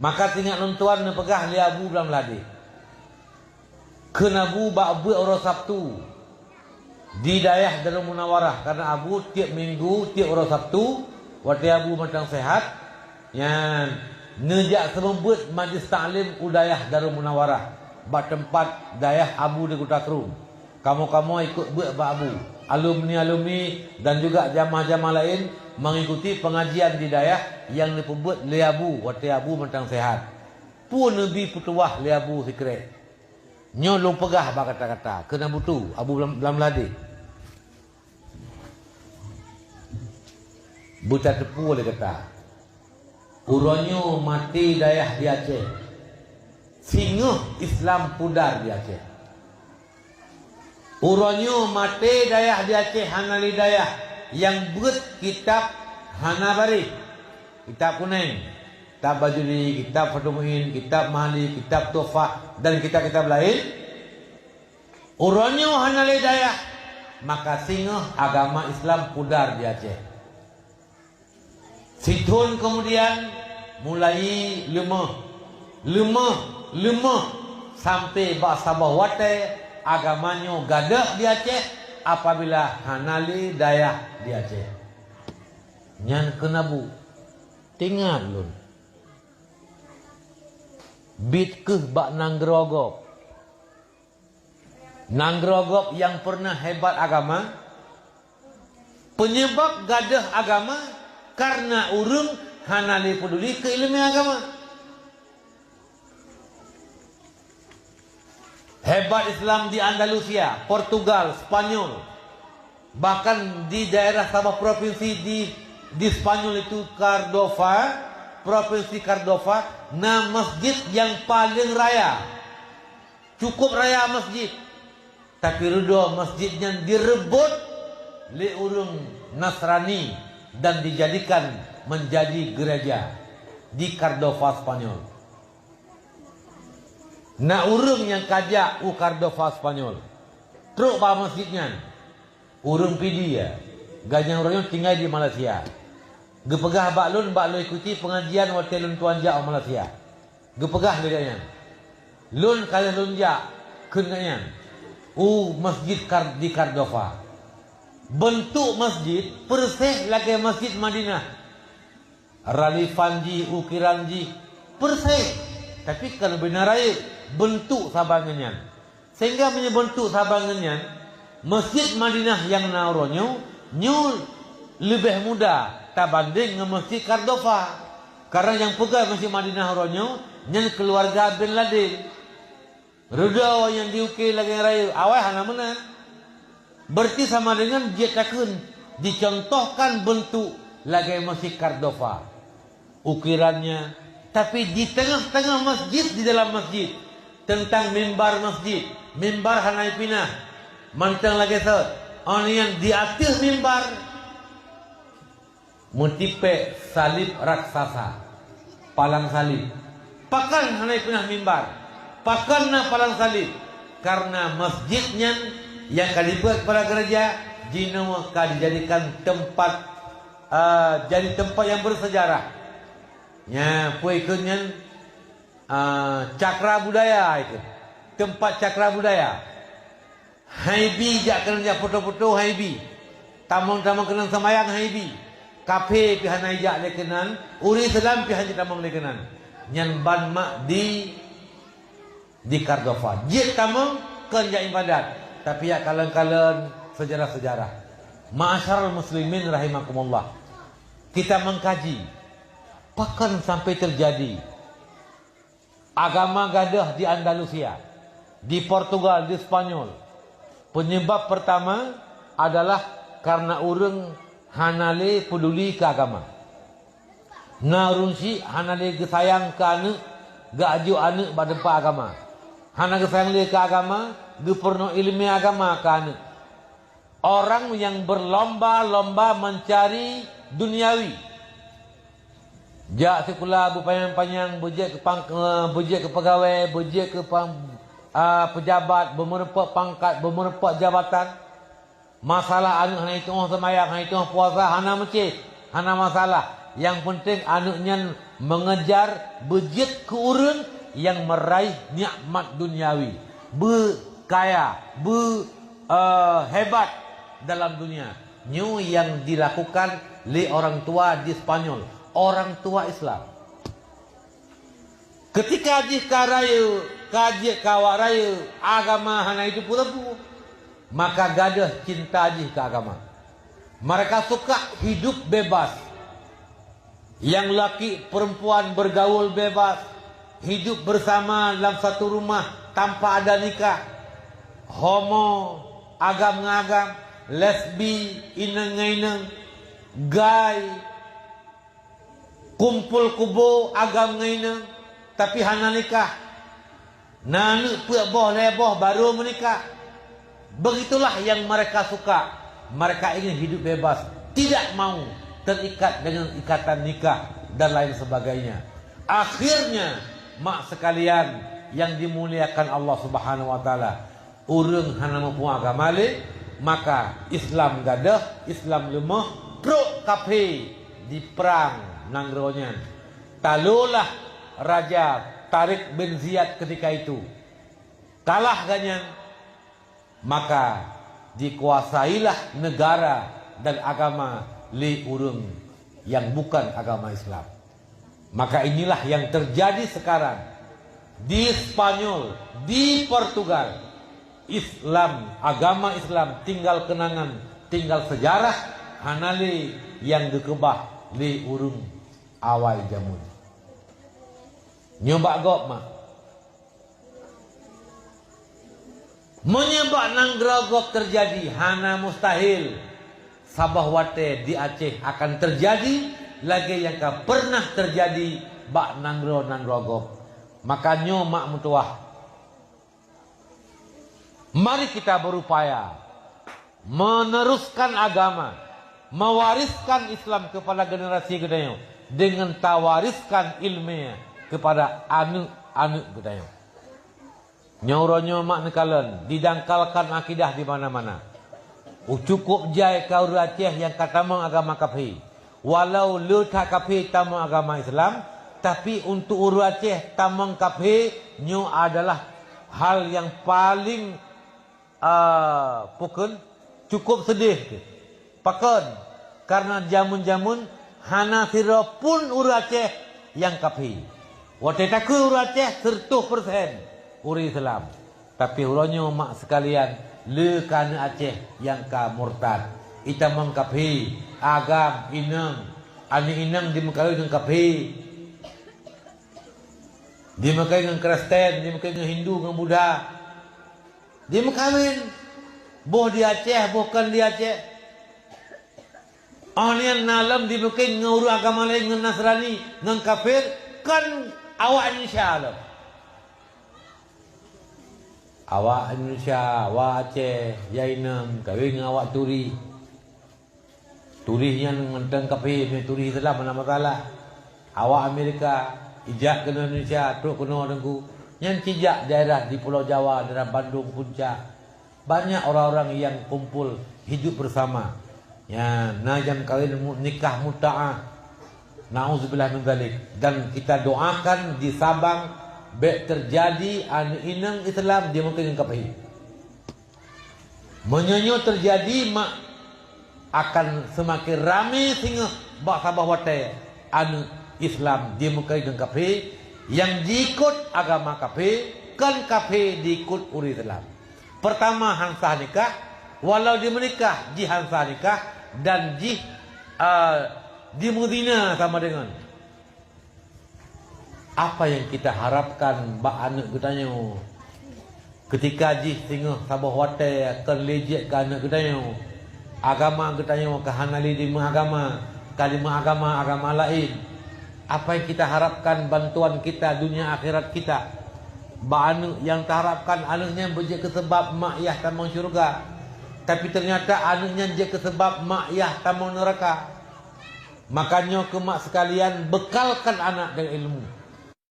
Maka tinggal nontuan na pegah li abu belam ladi. Kena abu bak buat orang Sabtu di daerah Darul Munawarah, karena abu tiap minggu tiap orang Sabtu waktu abu macam sehat yang nejak semebut majlis taklim udayah Darul Munawarah bak tempat daerah abu di Kota Kerum. Kamu-kamu ikut buat bak abu, alumni-alumni dan juga jamaah-jamaah lain mengikuti pengajian di daerah yang dibuat li abu waktu abu macam sehat. Pun Nabi putuah li abu sikret. Nyolong pegah bak kata-kata kena butu abu belam ladi. Buta tepu oleh kata. Uronyo mati dayah di Aceh. Singuh Islam pudar di Aceh. Uronyo mati dayah di Aceh hanali dayah yang buat kitab Hanabari, kitab kuning, kitab Bajuri, kitab Fathul Muin, kitab Mahali, kitab Tofah dan kitab-kitab lain. Uronyo hanali dayah, maka singuh agama Islam pudar di Aceh. Situn kemudian mulai lemah sampai bak Sabah Wate agamanya gadah di Aceh apabila hanali dayah di Aceh. Nyan kenabu tinggal lun bit ke bak Nanggerogop. Nanggerogop yang pernah hebat agama, penyebab gadah agama karena urung hanali peduli ke ilmu agama. Hebat Islam di Andalusia, Portugal, Spanyol, bahkan di daerah Sabah provinsi di Spanyol itu Cordova, provinsi Cordova, nah masjid yang paling raya, cukup raya masjid, tapi rudo masjidnya direbut li urung Nasrani dan dijadikan menjadi gereja di Cordova, Spanyol. Nah urung yang kajak Cordova, Spanyol. Truk bah masjidnya. Urung pidi ya. Gajang urungnya tinggal di Malaysia. Gepegah bak lu ikuti pengajian waktu lun tuan jak Malaysia. Gepegah gajahnya. Lun kali lun jak kenanya. Masjid di Cordova. Bentuk masjid persis lagi masjid Madinah. Ralifanji, ukiranji persis. Tapi kalau benar raya bentuk sabangannya. Sehingga bentuk sabangannya masjid Madinah yang nauronyo nyu lebih mudah tak banding dengan masjid Cordova. Karena yang pegang masjid Madinah ronyo yang keluarga Bin Laden. Rudo yang diukir lagi raya awal hana mana. Berarti sama dengan dia takun dicontohkan bentuk lagi masjid Cordova, ukirannya, tapi di tengah-tengah masjid, di dalam masjid tentang mimbar masjid, mimbar hanai pinah, mantang lagi sot, orang yang di atas mimbar mutipe salib raksasa, palang salib, pakan hanai pinah mimbar, pakanna palang salib, karena masjidnya yang kalibat pada gereja jino dijadikan tempat jadi tempat yang bersejarah. Ya, puikunnya cakra budaya itu. Tempat cakra budaya. Haibi jak kena foto-foto haibi. Tamang-tamang kena semayang haibi. Kafe pihan ajak lekenan, uri selam pihan tamang lekenan. Nyan ban mak di Cordova. Jit tamang kerja ibadat. Tapi ya kalian sejarah-sejarah. Ma'asyarul muslimin rahimakumullah. Kita mengkaji. Bahkan sampai terjadi agama gadah di Andalusia, di Portugal, di Spanyol. Penyebab pertama adalah karena urang hanale peduli ke agama. Na urang si hanale gesayang ke anak, gaju anak badempa agama. Hana gesayang le ke agama, geperno ilmu agama ke anak. Orang yang berlomba-lomba mencari duniawi. Jak sekolah berpanjang-panjang, bejek ke pegawai, bejek ke pejabat, bermerempak pangkat, bermerempak jabatan. Masalah anak hana itu semayang, hana itu puasa, hana masjid, hana masalah. Yang penting anaknya mengejar bejit ke urang yang meraih nikmat duniawi, berkaya, hebat dalam dunia. Nyu yang dilakukan oleh orang tua di Spanyol, orang tua Islam. Ketika ajih karaya, kajik kawaraya agama hana itu pula bu, maka gadah cinta ajih ke agama. Mereka suka hidup bebas. Yang laki perempuan bergaul bebas, hidup bersama dalam satu rumah tanpa ada nikah. Homo, agam-ngagam, lesbi, ineng-ineng, gay, kumpul kubo, agam-ngineng, tapi hana nikah. Nanu puak boh leboh baru menikah. Begitulah yang mereka suka. Mereka ingin hidup bebas, tidak mau terikat dengan ikatan nikah dan lain sebagainya. Akhirnya, mak sekalian yang dimuliakan Allah Subhanahu wa taala, urang hana mampu agama le, maka Islam gadah, Islam lemah, pro kafe di perang nangronyan. Talulah Raja Tariq bin Ziyad ketika itu kalah ganyan, maka dikuasailah negara dan agama li urang yang bukan agama Islam. Maka inilah yang terjadi sekarang di Spanyol, di Portugal. Islam, agama Islam tinggal kenangan, tinggal sejarah hanali yang dikebah li urung awal jamun. Nyoba gok mak. Menyebab nang gerogok terjadi hana mustahil. Sabah wate di Aceh akan terjadi lagi yang pernah terjadi bak nang gerogok. Makanya mak mutuah, mari kita berupaya meneruskan agama, mewariskan Islam kepada generasi kedayo dengan tawariskan ilmu kepada anak-anak kedayo. Nyauronyo mak nekalan didangkalkan akidah di mana-mana. Cukup jai kau Aceh yang kata agama kafir. Walau lu tak kafir tamu agama Islam, tapi untuk uru Aceh tamang kafir nyo adalah hal yang paling pukul cukup sedih. Pakon karena jamun-jamun hana sira pun uru Aceh yang kafir. Wate taku uru Aceh 100% uri Islam, tapi uronyo mak sekalian le kana Aceh yang ka murtad. Ita mengkapi agam inang, ani inang dimekawin dengan kapi, dimekawin dengan Kristen, dimekawin dengan Hindu, dengan Buddha, dimekawin boh di Aceh, bukan di Aceh. Ahlian nalam dimekawin dengan uru agama lain, dengan Nasrani, dengan kafir, kan awak insyaAllah. Awak Indonesia, awak Aceh, Yainem, kawin dengan awak Turi. Turinya ngenteng kapi, Turi Islam mana masalah. Awak Amerika, ijak ke Indonesia, teruk kena dengku. Yang cijak daerah di Pulau Jawa, daerah Bandung, Puncak. Banyak orang-orang yang kumpul, hidup bersama. Ya, najam kawin nikah muta'ah. Na'udzubillah min dzalik. Dan kita doakan di Sabang, baik terjadi inang Islam dia mungkin kapai. Menyonyo terjadi mak akan semakin ramai sehingga bak Sabah wate anu Islam dia mungkin kapai yang diikut agama kapai kan kapai diikut uri Islam. Pertama hansah nikah, walau dia menikah di hansah nikah dan di mudina sama dengan apa yang kita harapkan bak anak kita nyo ketika jih tengah Sabah wate akan lejek ke anak kita nyo agama kita nyo kehanali di agama kalimah agama lain. Apa yang kita harapkan bantuan kita dunia akhirat kita bak anak yang terharapkan anaknya berjek ke sebab mak yah tamang syurga, tapi ternyata anaknya je ke sebab mak yah tamang neraka. Makanya ke mak sekalian bekalkan anak dengan ilmu.